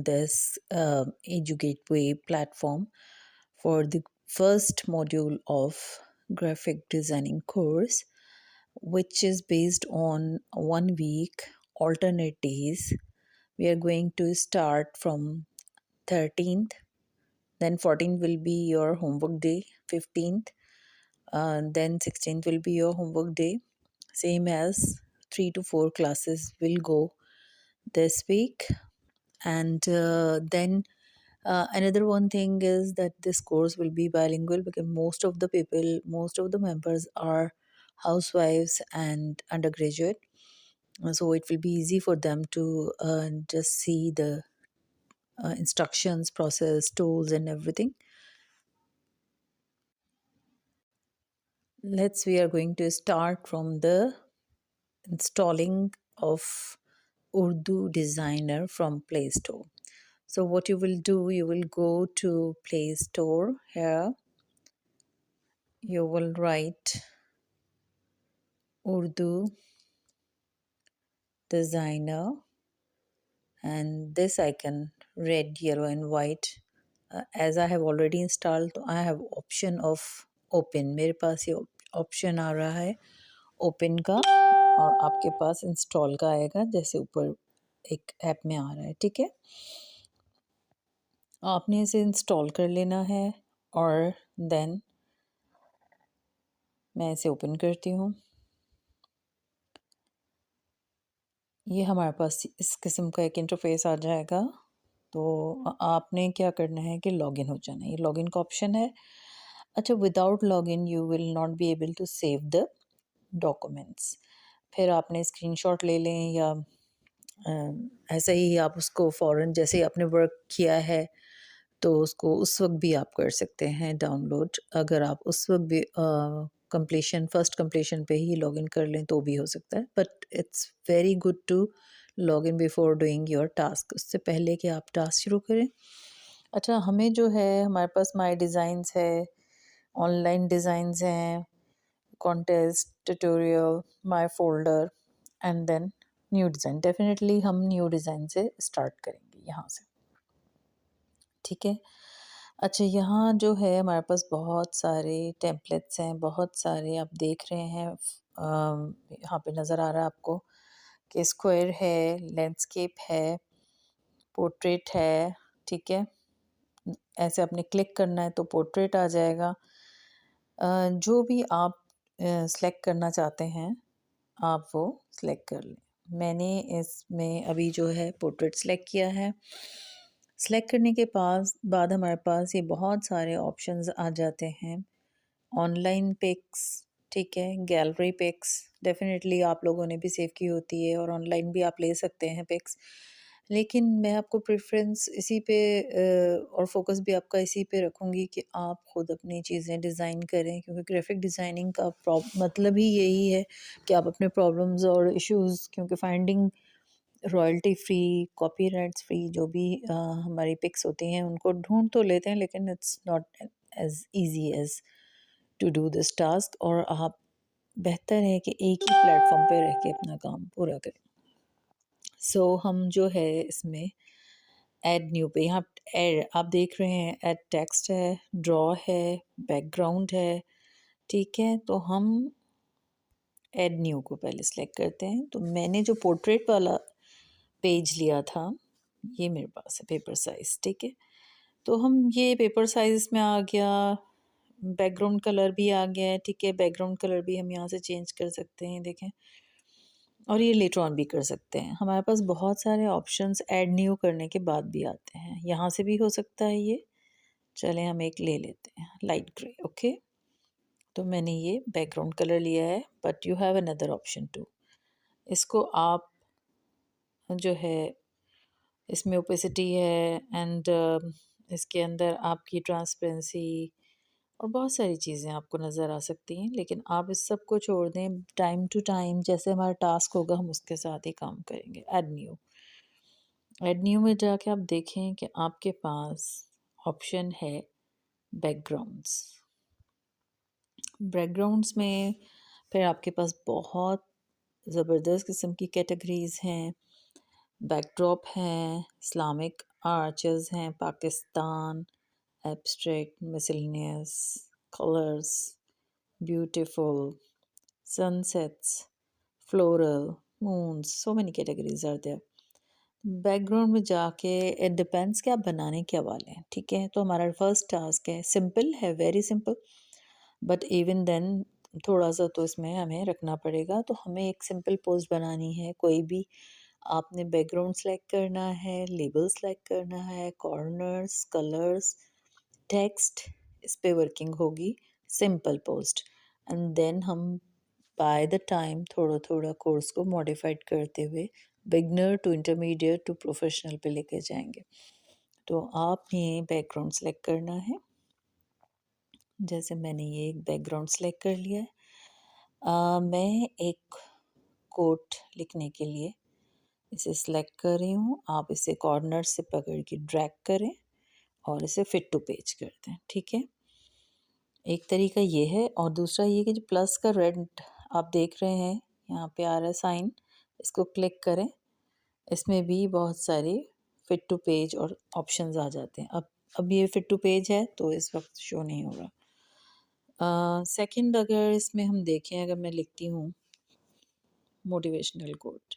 on this EduGateway platform for the first module of graphic designing course, which is based on 1 week alternate days. We are going to start from 13th, then 14th will be your homework day, 15th, then 16th will be your homework day. Same as 3 to 4 classes will go this week. And then another one thing is that this course will be bilingual, because most of the members are housewives and undergraduate. So it will be easy for them to just see the instructions, process, tools, and everything. We are going to start from the installing of Urdu Designer from Play Store. So what you will do, you will go to Play Store. Here you will write Urdu Designer, and this icon, red, yellow and white, as I have already installed, तो I have option of open. मेरे पास ये option आ रहा है open का, और आपके पास install का आएगा जैसे ऊपर एक ऐप में आ रहा है. ठीक है, आपने इसे इंस्टॉल कर लेना है. और देन मैं इसे ओपन करती हूँ. ये हमारे पास इस किस्म का एक इंटरफेस आ जाएगा. तो आपने क्या करना है कि लॉगिन हो जाना है. ये लॉगिन का ऑप्शन है. अच्छा, without login you will not be able to save the documents. फिर आपने स्क्रीनशॉट ले लें, या ऐसे ही आप उसको फ़ौरन जैसे ही आपने वर्क किया है तो उसको उस वक्त भी आप कर सकते हैं डाउनलोड. अगर आप उस वक्त भी फर्स्ट कंप्लीशन पे ही लॉगिन कर लें तो भी हो सकता है, but it's very good to login before doing your task, उससे पहले कि आप टास्क शुरू करें. अच्छा, हमें जो है हमारे पास माई डिज़ाइंस है, ऑनलाइन डिज़ाइंस हैं, contest, tutorial, my folder and then new design. Definitely हम न्यू डिज़ाइन से स्टार्ट करेंगे यहाँ से. ठीक है. अच्छा, यहाँ जो है हमारे पास बहुत सारे टेम्पलेट्स हैं, बहुत सारे आप देख रहे हैं. यहाँ पे नज़र आ रहा है आपको कि स्क्वायर है, लैंडस्केप है, पोर्ट्रेट है. ठीक है, ऐसे आपने क्लिक करना है तो पोर्ट्रेट आ जाएगा. जो भी आप सेलेक्ट करना चाहते हैं आप वो सेलेक्ट कर लें. मैंने इसमें अभी जो है पोर्ट्रेट सेलेक्ट किया है. सेलेक्ट करने के बाद हमारे पास ये बहुत सारे ऑप्शंस आ जाते हैं. ऑनलाइन पिक्स, ठीक है, गैलरी पिक्स, डेफिनेटली आप लोगों ने भी सेव की होती है और ऑनलाइन भी आप ले सकते हैं पिक्स. लेकिन मैं आपको प्रेफरेंस इसी पे और फोकस भी आपका इसी पे रखूँगी कि आप ख़ुद अपनी चीज़ें डिज़ाइन करें, क्योंकि ग्राफिक डिज़ाइनिंग का मतलब ही यही है कि आप अपने प्रॉब्लम्स और इश्यूज़, क्योंकि finding royalty free, copyrights free जो भी हमारी पिक्स होती हैं उनको ढूंढ तो लेते हैं, लेकिन it's not as easy as to do this task. और आप बेहतर है कि एक ही प्लेटफॉर्म पे रह के अपना काम पूरा करें. सो हम जो है इसमें ऐड न्यू पे, यहाँ आप देख रहे हैं ऐड टेक्स्ट है, ड्रॉ है, बैकग्राउंड है. ठीक है, तो हम ऐड न्यू को पहले सेलेक्ट करते हैं. तो मैंने जो पोर्ट्रेट वाला पेज लिया था ये मेरे पास है पेपर साइज़. ठीक है, तो हम ये पेपर साइज़ में आ गया. बैकग्राउंड कलर भी आ गया है. ठीक है, बैकग्राउंड कलर भी हम यहाँ से चेंज कर सकते हैं, देखें. और ये लेटर ऑन भी कर सकते हैं. हमारे पास बहुत सारे ऑप्शंस ऐड न्यू करने के बाद भी आते हैं. यहाँ से भी हो सकता है ये. चलें हम एक ले लेते हैं, लाइट ग्रे. ओके, तो मैंने ये बैकग्राउंड कलर लिया है, but you have another option too. इसको आप जो है इसमें ओपेसिटी है, एंड इसके अंदर आपकी ट्रांसपेरेंसी और बहुत सारी चीज़ें आपको नज़र आ सकती हैं. लेकिन आप इस सब को छोड़ दें. टाइम टू टाइम जैसे हमारा टास्क होगा हम उसके साथ ही काम करेंगे. ऐड न्यू में जाके आप देखें कि आपके पास ऑप्शन है बैकग्राउंड्स में. फिर आपके पास बहुत ज़बरदस्त किस्म की कैटेगरीज़ हैं. बैकड्रॉप हैं, इस्लामिक आर्चेस हैं, Pakistan, abstract, miscellaneous, colours, beautiful, sunsets, floral, moons, so many categories are there. Background में जाके इट डिपेंड्स कि आप बनाने क्या वाले हैं, ठीक है। तो हमारा फर्स्ट टास्क है, सिंपल है, very simple, but even then थोड़ा सा तो इसमें हमें रखना पड़ेगा। तो हमें एक सिंपल पोस्ट बनानी है, कोई भी आपने बैकग्राउंड सेलेक्ट करना है, लेबल सेलेक्ट करना है, कॉर्नर्स, कलर्स, टेक्स्ट, इस पे वर्किंग होगी, सिंपल पोस्ट। एंड देन हम बाय द टाइम थोड़ा थोड़ा कोर्स को मॉडिफाइड करते हुए beginner to intermediate to professional पे लेके जाएंगे। तो आपने बैकग्राउंड सेलेक्ट करना है, जैसे मैंने ये एक बैकग्राउंड सेलेक्ट कर लिया है। मैं एक कोट लिखने के लिए इसे सिलेक्ट कर रही हूँ। आप इसे कॉर्नर से पकड़ के ड्रैग करें और इसे फिट टू पेज कर दें, ठीक है। एक तरीका ये है, और दूसरा ये कि जो प्लस का रेड आप देख रहे हैं यहाँ पे आ रहा है साइन, इसको क्लिक करें। इसमें भी बहुत सारे फिट टू पेज और ऑप्शंस आ जाते हैं। अब ये फिट टू पेज है तो इस वक्त शो नहीं हो रहा। सेकंड, अगर इसमें हम देखें, अगर मैं लिखती हूँ मोटिवेशनल कोट,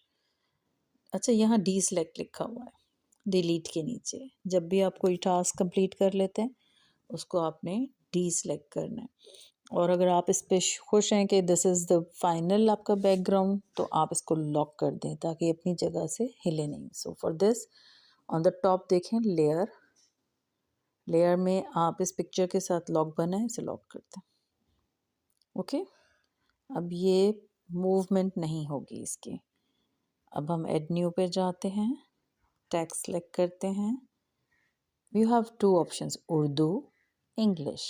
अच्छा यहाँ डी सेलेक्ट लिखा हुआ है डिलीट के नीचे। जब भी आप कोई टास्क कंप्लीट कर लेते हैं उसको आपने डी सेलेक्ट करना है। और अगर आप इस पे खुश हैं कि दिस इज़ द फाइनल आपका बैकग्राउंड, तो आप इसको लॉक कर दें ताकि अपनी जगह से हिले नहीं। So for this on the top देखें लेयर, लेयर में आप इस पिक्चर के साथ लॉक बना है, इसे लॉक कर दें। ओके, अब ये मूवमेंट नहीं होगी इसकी। अब हम एड न्यू पे जाते हैं, टेक्स्ट सेलेक्ट करते हैं। You have two options, Urdu, English.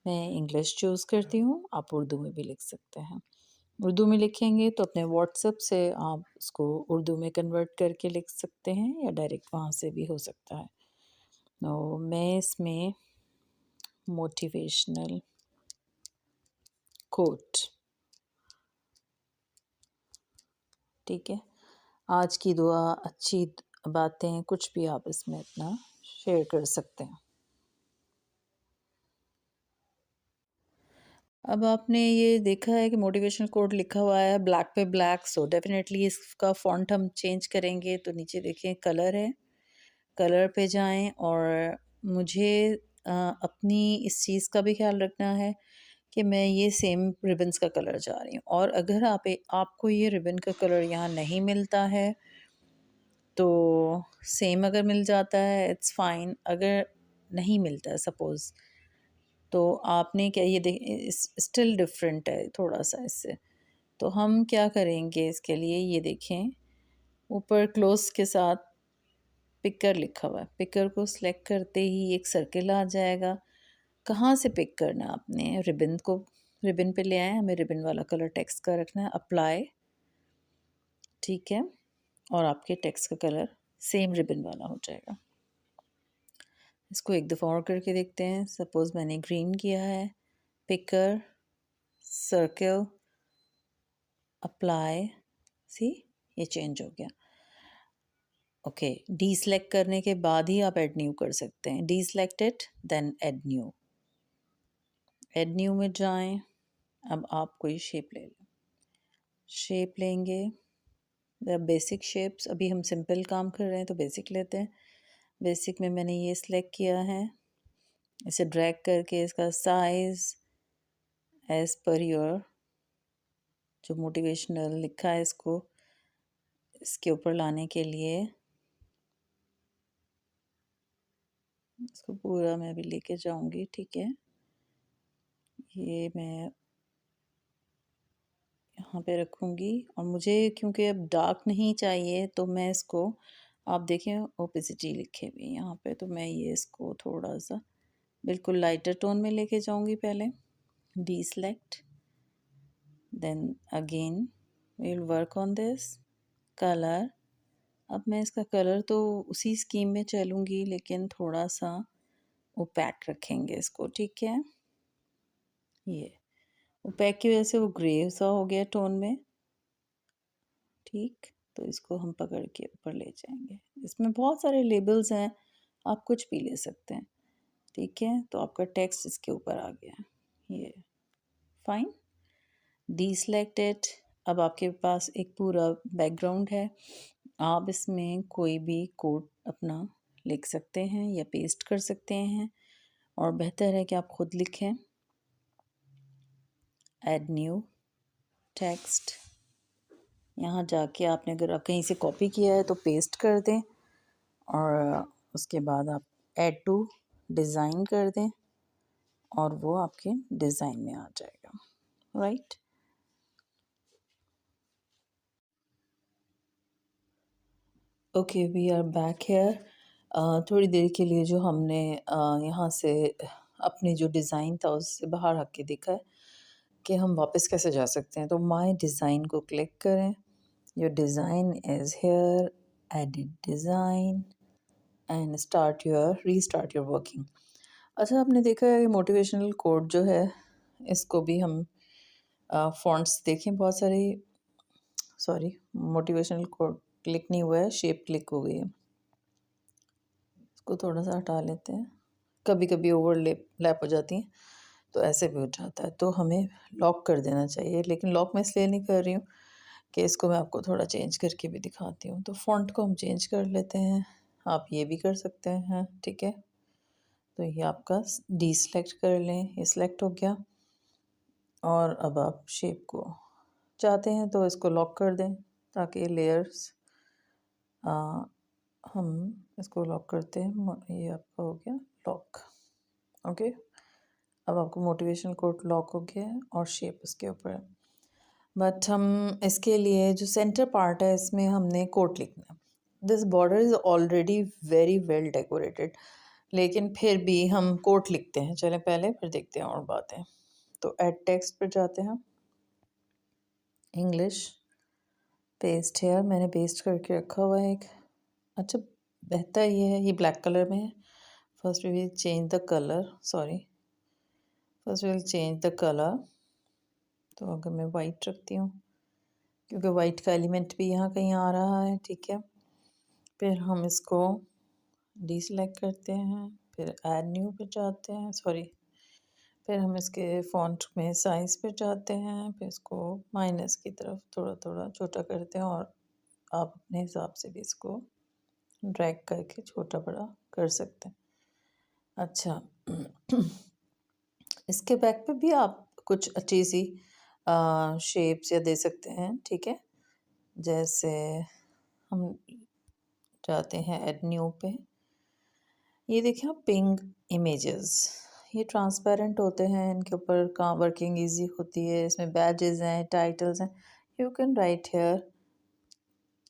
मैं इंग्लिश चूज़ करती हूँ, आप उर्दू में भी लिख सकते हैं। उर्दू में लिखेंगे तो अपने व्हाट्सएप से आप उसको उर्दू में कन्वर्ट करके लिख सकते हैं, या डायरेक्ट वहाँ से भी हो सकता है। तो मैं इसमें मोटिवेशनल कोट, ठीक है, आज की दुआ, अच्छी बातें, कुछ भी आप इसमें अपना शेयर कर सकते हैं। अब आपने ये देखा है कि मोटिवेशनल कोट लिखा हुआ है ब्लैक पे ब्लैक, सो डेफिनेटली इसका फॉन्ट हम चेंज करेंगे। तो नीचे देखें कलर है, कलर पे जाएं, और मुझे अपनी इस चीज़ का भी ख्याल रखना है कि मैं ये सेम रिबन्स का कलर जा रही हूँ। और अगर आपको ये रिबन का कलर यहाँ नहीं मिलता है तो सेम अगर मिल जाता है इट्स फाइन, अगर नहीं मिलता है सपोज़, तो आपने क्या ये स्टिल डिफरेंट है थोड़ा सा इससे। तो हम क्या करेंगे इसके लिए, ये देखें ऊपर क्लोज के साथ पिकर लिखा हुआ है, पिकर को सिलेक्ट करते ही एक सर्किल आ जाएगा। कहाँ से पिक करना है आपने, रिबन को, रिबन पे ले आए, हमें रिबन वाला कलर टेक्स्ट का रखना है, अप्लाई, ठीक है, और आपके टेक्स्ट का कलर सेम रिबन वाला हो जाएगा। इसको एक दफ़ा और करके देखते हैं। सपोज़ मैंने ग्रीन किया है, पिकर, सर्किल, अप्लाई, सी ये चेंज हो गया। ओके, डी सेलेक्ट करने के बाद ही आप ऐड न्यू कर सकते हैं। Deselected then add new, add new में जाएं। अब आप कोई शेप ले लें, शेप लेंगे, बेसिक शेप्स, अभी हम सिंपल काम कर रहे हैं तो बेसिक लेते हैं। बेसिक में मैंने ये सिलेक्ट किया है, इसे ड्रैग करके इसका साइज़ एज पर योर जो मोटिवेशनल लिखा है इसको इसके ऊपर लाने के लिए इसको पूरा मैं अभी लेके जाऊंगी, ठीक है। ये मैं यहाँ पे रखूँगी, और मुझे क्योंकि अब डार्क नहीं चाहिए तो मैं इसको, आप देखें ओपेसिटी लिखे हुई है यहाँ पे, तो मैं ये इसको थोड़ा सा बिल्कुल लाइटर टोन में लेके जाऊँगी। पहले deselect, then again we will work on this colour. अब मैं इसका कलर तो उसी स्कीम में चलूँगी, लेकिन थोड़ा सा ओपैक रखेंगे इसको, ठीक है। ये ओपैक की वजह से वो ग्रे सा हो गया टोन में, ठीक। तो इसको हम पकड़ के ऊपर ले जाएंगे। इसमें बहुत सारे लेबल्स हैं, आप कुछ भी ले सकते हैं। ठीक है, तो आपका टेक्स्ट इसके ऊपर आ गया, ये फाइन। डीसेलेक्टेड। अब आपके पास एक पूरा बैकग्राउंड है, आप इसमें कोई भी कोड अपना लिख सकते हैं या पेस्ट कर सकते हैं, और बेहतर है कि आप खुद लिखें। ऐड न्यू टेक्स्ट, यहाँ जाके आपने अगर आप कहीं से कॉपी किया है तो पेस्ट कर दें, और उसके बाद आप ऐड टू डिज़ाइन कर दें और वो आपके डिज़ाइन में आ जाएगा, right. Okay, we are back here. थोड़ी देर के लिए जो हमने यहाँ से अपनी जो डिज़ाइन था उससे बाहर हट के देखा है कि हम वापस कैसे जा सकते हैं। तो माय डिज़ाइन को क्लिक करें, your design is here, edit design and restart your working. अच्छा, आपने देखा है मोटिवेशनल कोड जो है, इसको भी हम फ़ॉन्ट्स देखें बहुत सारे, सॉरी मोटिवेशनल कोड क्लिक नहीं हुआ है, शेप क्लिक हो गई है। इसको थोड़ा सा हटा लेते हैं, कभी कभी लैप हो जाती हैं तो ऐसे भी हो जाता है, तो हमें लॉक कर देना चाहिए। लेकिन लॉक मैं इसलिए नहीं कर रही हूँ कि इसको मैं आपको थोड़ा चेंज करके भी दिखाती हूँ। तो फ़ॉन्ट को हम चेंज कर लेते हैं, आप ये भी कर सकते हैं, ठीक है। तो ये आपका डीसेलेक्ट कर लें, ये सिलेक्ट हो गया। और अब आप शेप को चाहते हैं तो इसको लॉक कर दें, ताकि लेयर्स हम इसको लॉक करते हैं। ये आपका हो गया लॉक, ओके। अब आपको मोटिवेशनल कोड लॉक हो गया है और शेप उसके ऊपर है। बट हम इसके लिए जो सेंटर पार्ट है इसमें हमने कोट लिखना है। This border is already very well decorated, लेकिन फिर भी हम कोट लिखते हैं। चलें पहले, फिर देखते हैं और बातें। तो ऐड टेक्स्ट पर जाते हैं, इंग्लिश, पेस्ट हेयर, मैंने पेस्ट करके रखा हुआ है एक। अच्छा, बेहतर ये है, ये ब्लैक कलर में है। First we will change the colour, sorry, first we will change the colour. तो अगर मैं वाइट रखती हूँ, क्योंकि वाइट का एलिमेंट भी यहाँ कहीं आ रहा है, ठीक है। फिर हम इसको डीसेलेक्ट करते हैं, फिर ऐड न्यू पे जाते हैं, सॉरी, फिर हम इसके फ़ॉन्ट में साइज़ पे जाते हैं, फिर इसको माइनस की तरफ थोड़ा थोड़ा छोटा करते हैं, और आप अपने हिसाब से भी इसको ड्रैग करके छोटा बड़ा कर सकते हैं। अच्छा, इसके बैक पे भी आप कुछ अच्छी सी शेप्स या दे सकते हैं, ठीक है। जैसे हम जाते हैं ऐड न्यू पे, ये देखिए आप, पिंग इमेजेस, ये ट्रांसपेरेंट होते हैं, इनके ऊपर काम वर्किंग इजी होती है। इसमें बैजेस हैं, टाइटल्स हैं, you can write here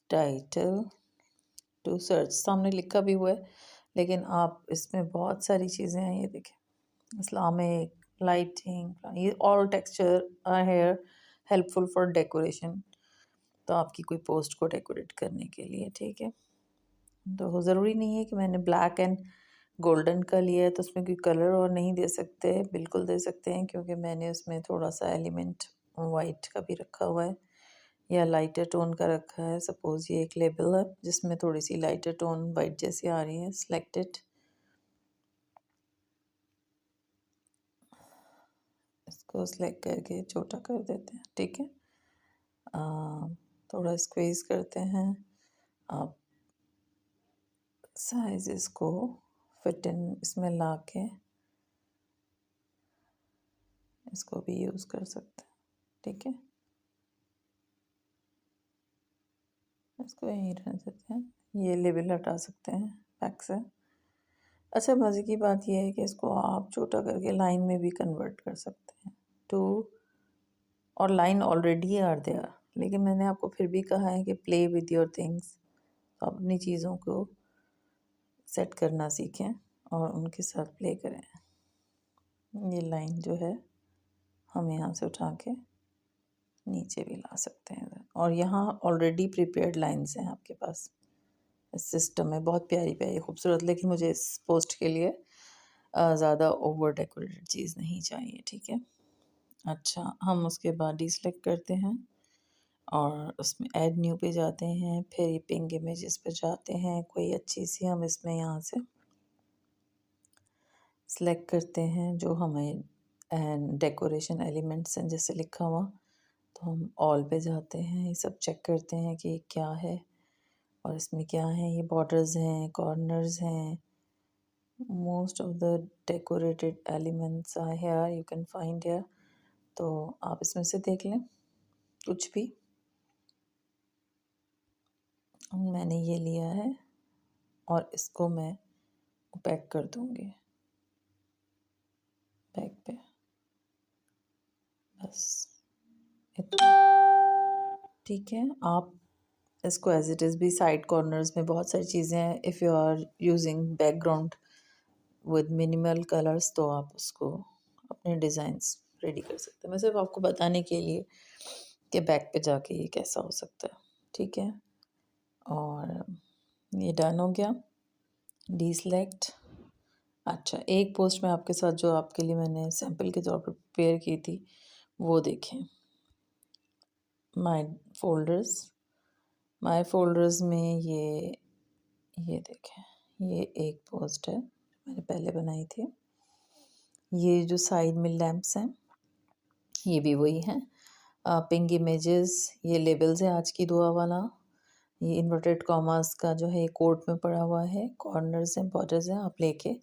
title to search, सामने लिखा भी हुआ है, लेकिन आप इसमें बहुत सारी चीज़ें हैं, ये देखें, इस्लामिक, लाइटिंग, ये all texture are here helpful for decoration. तो आपकी कोई पोस्ट को डेकोरेट करने के लिए, ठीक है। तो ज़रूरी नहीं है कि मैंने ब्लैक एंड गोल्डन का लिया है तो उसमें कोई कलर और नहीं दे सकते, बिल्कुल दे सकते हैं, क्योंकि मैंने उसमें थोड़ा सा एलिमेंट वाइट का भी रखा हुआ है या लाइटर टोन का रखा है। सपोज़ ये एक लेबल है जिसमें थोड़ी सी लाइटर टोन वाइट जैसी आ रही है, सिलेक्टेड, इसको सिलेक्ट करके छोटा कर देते हैं, ठीक है। थोड़ा स्क्वीज़ करते हैं, आप साइज इसको फिट इन इसमें ला के इसको भी यूज़ कर सकते हैं, ठीक है। इसको यहीं रहने देते हैं, ये लेबल हटा सकते हैं बैक से। अच्छा, मज़े की बात यह है कि इसको आप छोटा करके लाइन में भी कन्वर्ट कर सकते हैं, टू, और लाइन ऑलरेडी आर देयर, लेकिन मैंने आपको फिर भी कहा है कि प्ले विद योर थिंग्स, तो अपनी चीज़ों को सेट करना सीखें और उनके साथ प्ले करें। ये लाइन जो है हम यहाँ से उठा के नीचे भी ला सकते हैं, और यहाँ ऑलरेडी प्रिपेयर्ड लाइंस हैं आपके पास इस सिस्टम में, बहुत प्यारी प्यारी खूबसूरत। लेकिन मुझे इस पोस्ट के लिए ज़्यादा ओवर डेकोरेटेड चीज़ नहीं चाहिए, ठीक है। अच्छा, हम उसके बाद डीसेलेक्ट करते हैं और उसमें ऐड न्यू पे जाते हैं, फिर ये पिंग इमेजेस पे जाते हैं। कोई अच्छी सी हम इसमें यहाँ से सेलेक्ट करते हैं जो हमें एंड डेकोरेशन एलिमेंट्स हैं जैसे लिखा हुआ, तो हम ऑल पे जाते हैं, ये सब चेक करते हैं कि क्या है और इसमें क्या है। ये बॉर्डर्स हैं, कॉर्नर्स हैं, most of the decorated elements are here, you can find here. तो आप इसमें से देख लें कुछ भी। मैंने ये लिया है और इसको मैं पैक कर दूंगी बैग पे, बस इतना। ठीक है, आप इसको एज इट इज़ भी साइड कॉर्नर्स में बहुत सारी चीज़ें हैं। If you are using background with minimal colours तो आप उसको अपने डिज़ाइंस रेडी कर सकते हैं। मैं सिर्फ आपको बताने के लिए कि बैक पे जाके ये कैसा हो सकता है। ठीक है, और ये डन हो गया। डीसेलेक्ट। अच्छा, एक पोस्ट में आपके साथ जो आपके लिए मैंने सैंपल के तौर पर प्रिपेयर की थी वो देखें। माय फोल्डर्स में ये देखें, ये एक पोस्ट है मैंने पहले बनाई थी। ये जो साइड में लैंप्स हैं ये भी वही हैं। पिंक इमेजेस, ये लेबल्स है आज की दुआ वाला। ये इन्वर्टेड कॉमास का जो है कोड में पड़ा हुआ है, कॉर्नर्स हैं, बॉर्डर्स हैं, आप लेके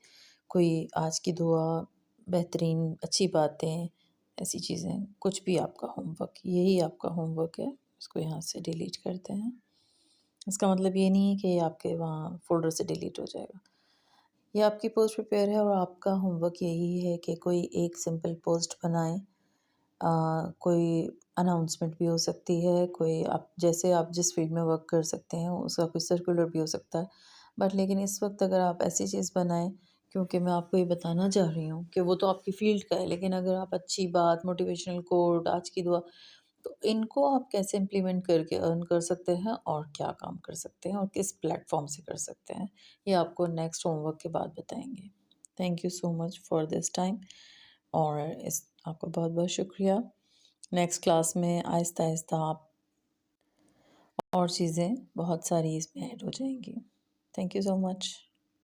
कोई आज की दुआ, बेहतरीन अच्छी बातें, ऐसी चीज़ें, कुछ भी आपका होमवर्क, यही आपका होमवर्क है। इसको यहाँ से डिलीट करते हैं। इसका मतलब ये नहीं है कि ये आपके वहाँ फ़ोल्डर से डिलीट हो जाएगा। ये आपकी पोस्ट प्रिपेयर है और आपका होमवर्क यही है कि कोई एक सिंपल पोस्ट बनाएं। कोई अनाउंसमेंट भी हो सकती है, कोई आप जैसे आप जिस फील्ड में वर्क कर सकते हैं उसका कोई सर्कुलर भी हो सकता है। बट लेकिन इस वक्त अगर आप ऐसी चीज़ बनाएं, क्योंकि मैं आपको ये बताना चाह रही हूँ कि वो तो आपकी फील्ड का है, लेकिन अगर आप अच्छी बात, मोटिवेशनल कोट, आज की दुआ, तो इनको आप कैसे इम्प्लीमेंट करके अर्न कर सकते हैं और क्या काम कर सकते हैं और किस प्लेटफॉर्म से कर सकते हैं, ये आपको नेक्स्ट होमवर्क के बाद बताएंगे। Thank you so much for this time, और इस आपका बहुत बहुत शुक्रिया। नेक्स्ट क्लास में आहिस्ता आहिस्ता आप और चीज़ें बहुत सारी इसमें ऐड हो जाएंगी। Thank you so much.